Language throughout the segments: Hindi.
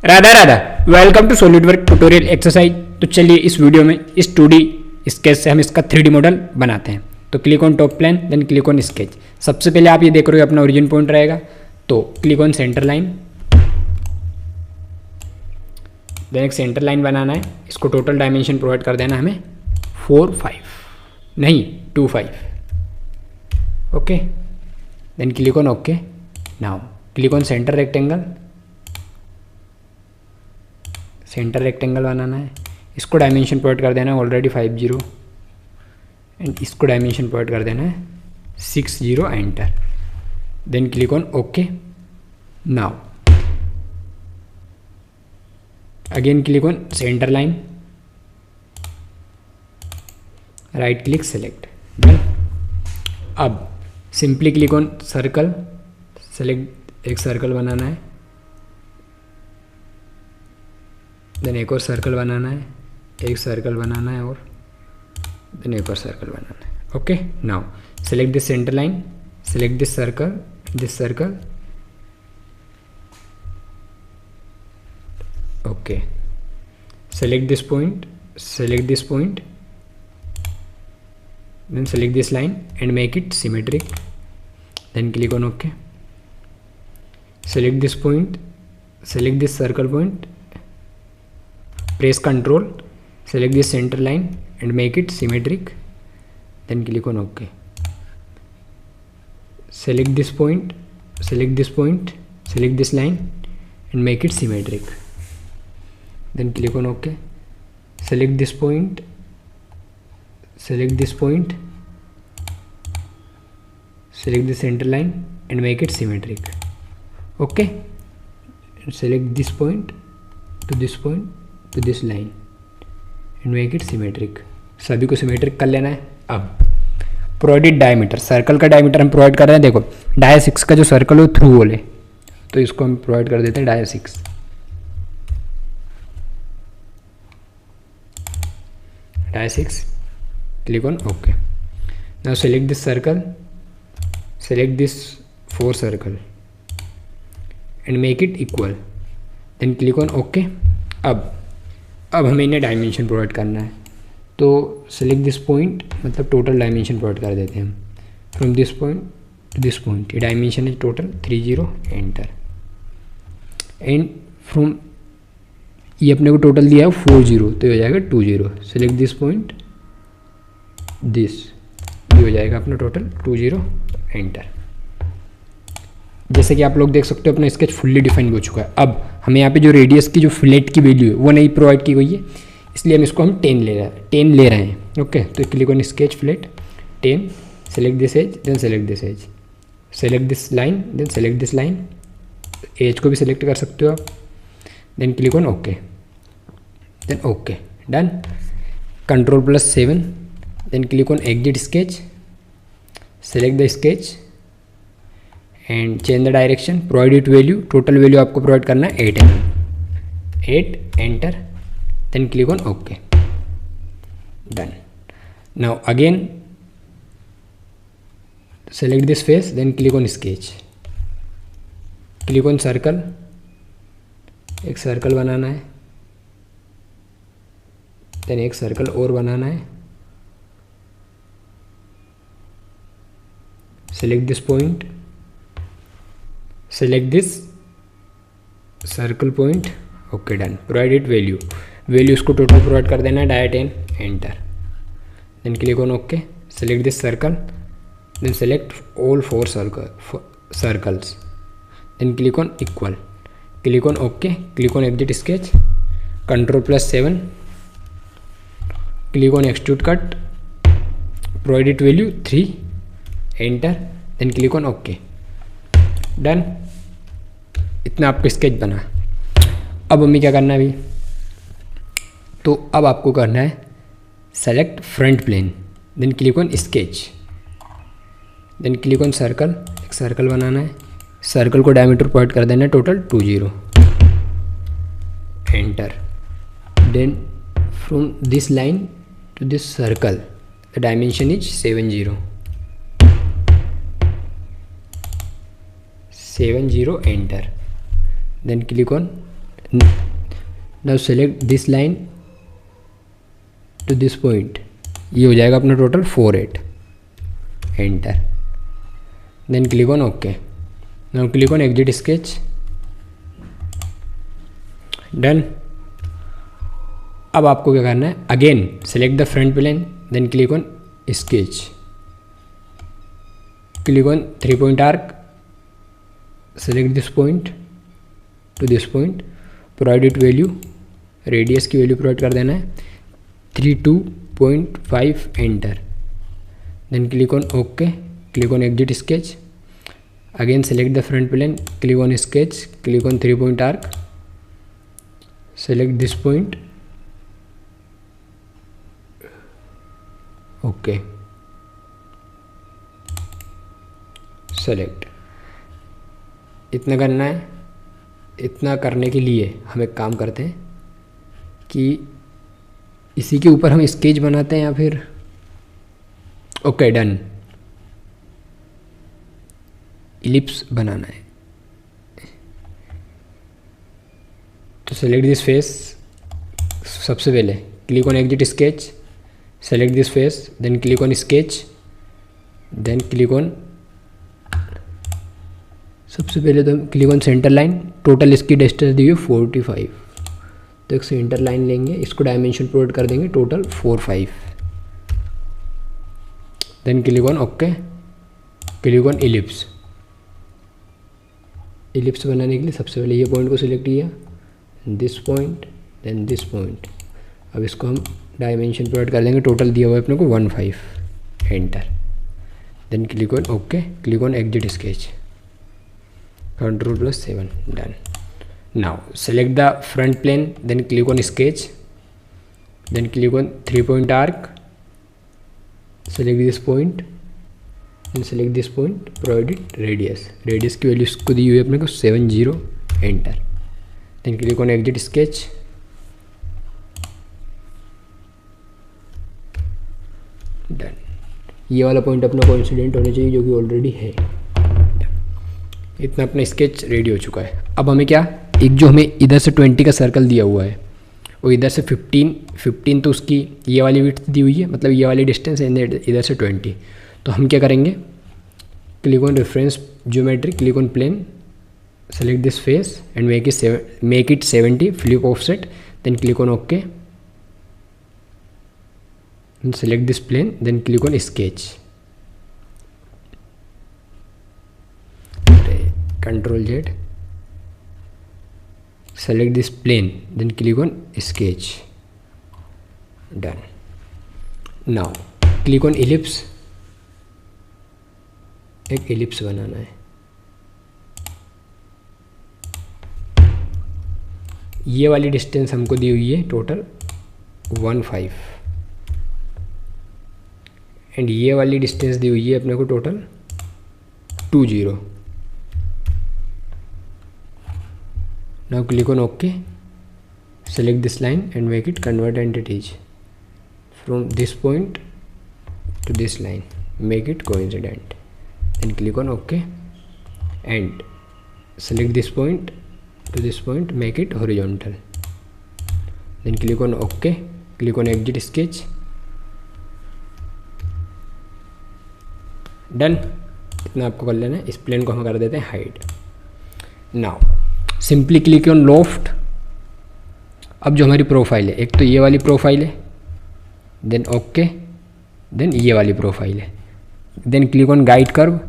Radha Radha, welcome to SolidWork tutorial exercise. तो चलिए इस वीडियो में इस 2D स्केच से हम इसका 3D मॉडल बनाते हैं। तो click on top plane, then click on sketch. सबसे पहले आप ये देख रहे हो अपना ओरिजिन पॉइंट रहेगा, तो click on centre line, then एक सेंटर लाइन बनाना है। इसको टोटल डायमेंशन प्रोवाइड कर देना हमें 4 5 नहीं 2 5। Okay, then click on okay. Now click on centre rectangle, centre rectangle बनाना है। इसको डायमेंशन प्रोवाइड कर देना है ऑलरेडी 50 एंड इसको डायमेंशन प्रोवाइड कर देना है 60। Enter, then click on okay. Now again click on centre line, right click select, done. अब simply click on circle, select एक सर्कल बनाना है, देन एक और सर्कल बनाना है, एक सर्कल बनाना है और देन एक और सर्कल बनाना है। Okay, now select this centre line, select this circle, okay, select this point, then select this line and make it symmetric, then click on OK. Select this point, select this circle point, press Ctrl, select this center line and make it symmetric, then click on OK. Select this point, select this line and make it symmetric, then click on OK. Select this point, select the center line and make it symmetric. Okay, and select this point to this line and make it symmetric. सभी को सिमेट्रिक कर लेना है। अब प्रोवाइडेड डायमीटर, सर्कल का डायमीटर हम प्रोवाइड कर रहे हैं। देखो डाया 6 का जो सर्कल हो थ्रू होल है, तो इसको हम प्रोवाइड कर देते हैं dia 6। Dia 6, click on OK. Now select this circle, select this 4 circle and make it equal, then click on OK. अब हमें इन्हें डायमेंशन प्रोवाइड करना है, तो सेलेक्ट दिस पॉइंट, मतलब टोटल डायमेंशन प्रोवाइड कर देते हैं हम। From this point to this point, ये डायमेंशन है टोटल 30। एंटर, एंड फ्रॉम ये अपने को टोटल दिया है 40, तो ये हो जाएगा 20। सेलेक्ट दिस पॉइंट, ये हो जाएगा अपना टोटल 20। एंटर। जैसे कि आप लोग देख सकते हो अपना स्केच फुल्ली डिफाइन हो चुका है। अब हमें यहाँ पे जो रेडियस की जो फिलेट की वैल्यू है वो नहीं प्रोवाइड की गई है, इसलिए हम इसको 10 ले रहे हैं। ओके, तो click on sketch fillet 10, select this edge, then select this edge, select this line, then select this line, edge को भी सिलेक्ट कर सकते हो आप, then click on okay, then okay, done. Ctrl+7, then click on exit sketch, select the sketch and change the direction, provide it value, total value आपको प्रोवाइड करना है 8 mm, 8, enter, then click on OK, done. Now again select this face, then click on sketch, click on circle, एक सर्कल बनाना है, देन एक सर्कल और बनाना है। Select this point, select this circle point, okay, done. Provided value उसको टोटल प्रोवाइड कर देना है dia 10। Enter, then click on okay. Select this circle, then select all 4 circles, then click on equal, click on okay, click on exit sketch, Ctrl+7, click on extrude cut, provided value 3, enter, then click on okay, done. इतना आपका स्केच बना। अब हमें क्या करना है अभी, तो अब आपको करना है select front plane, then click on sketch, then click on circle, एक सर्कल बनाना है, सर्कल को डायमीटर प्रोवाइड कर देना है total 20। Enter, then from this line to this circle the dimension is 70, enter, then click on now select this line to this point, ये हो जाएगा अपना total 48, enter, then click on okay. Now click on exit sketch, done. अब आपको क्या करना है, again select the front plane, then click on sketch, click on 3 point arc, select this point to this point, provide it value, radius की वैल्यू प्रोवाइड कर देना है 32.5, enter, then click on okay, click on exit sketch, again select the front plane, click on sketch, click on 3 point arc, select this point, okay, select। इतना करना है। इतना करने के लिए हम एक काम करते हैं कि इसी के ऊपर हम स्केच बनाते हैं या फिर, ओके डन, इलिप्स बनाना है। तो सेलेक्ट दिस फेस, सबसे पहले click on exit sketch, select this face, then click on sketch, then click on, सबसे पहले तो click on centre line, total इसकी डिस्टेंस दी हुई 45, तो एक सेंटर लाइन लेंगे, इसको डायमेंशन प्रोवाइड कर देंगे total 45, then click on okay, click on ellipse. Ellipse बनाने के लिए सबसे पहले ये पॉइंट को सिलेक्ट किया, this point, then this point, अब इसको हम डायमेंशन प्रोवाइड कर देंगे, टोटल दिया हुआ है अपने को 15, enter, then click on okay, click on exit sketch, Ctrl+7, done. Now select the front plane, then click on sketch, then click on 3 point arc, select this point, then select this point, provide radius, radius की वैल्यू इसको दी हुई है अपने को 70, enter, then click on exit sketch, done. ये वाला पॉइंट अपना कोइंसिडेंट होना चाहिए जो कि ऑलरेडी है। इतना अपना स्केच रेडी हो चुका है। अब हमें क्या, एक जो हमें इधर से 20 का सर्कल दिया हुआ है और इधर से 15 तो उसकी ये वाली विड्थ दी हुई है, मतलब ये वाली डिस्टेंस है, इधर से 20, तो हम क्या करेंगे, click on reference geometry, click on plane, select this face and make it 70, flip offset, then click on OK, and select this plane, then click on sketch, Ctrl+Z, select this plane, then click on sketch, done। now click on ellipse, एक एलिप्स बनाना है। ये वाली डिस्टेंस हमको दी हुई है टोटल 15, एंड ये वाली डिस्टेंस दी हुई है अपने को total 20। Now click on okay, select this line and make it convert entities from this point to this line, make it coincident, then click on okay and select this point to this point, make it horizontal, then click on OK, click on exit sketch, done. इतना आपको कर लेना है। इस प्लेन को हम कर देते हैं hide. Now simply click on loft. अब जो हमारी प्रोफाइल है, एक तो ये वाली प्रोफाइल है, देन ओके, देन ये वाली प्रोफाइल है, then click on guide curve,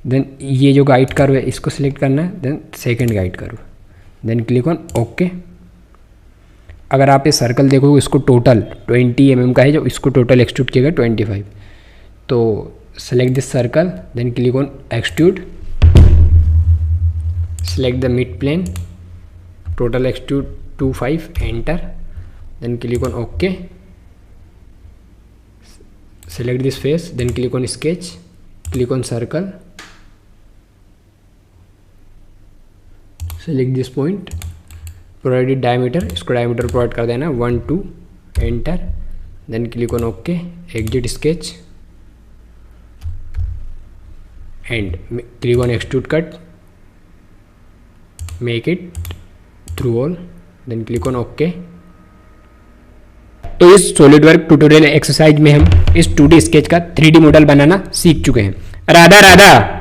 then ये जो गाइड कर्व है इसको सिलेक्ट करना है, then second guide curve, then click on okay. अगर आप ये सर्कल देखोगे इसको टोटल 20 mm का है, जो इसको टोटल एक्सट्रूड किया गया 25, तो select this circle, then click on extrude, select the mid plane, total extrude 25, enter, then click on okay, select this face, then click on sketch, click on circle, select this point, provided diameter, इसको डायमीटर प्रोवाइड कर देना 1 2, enter, then click on okay, exit sketch and click on extrude cut, make it through all, then click on okay. तो इस सॉलिडवर्क ट्यूटोरियल एक्सरसाइज में हम इस 2D स्केच का 3D मॉडल बनाना सीख चुके हैं। राधा राधा।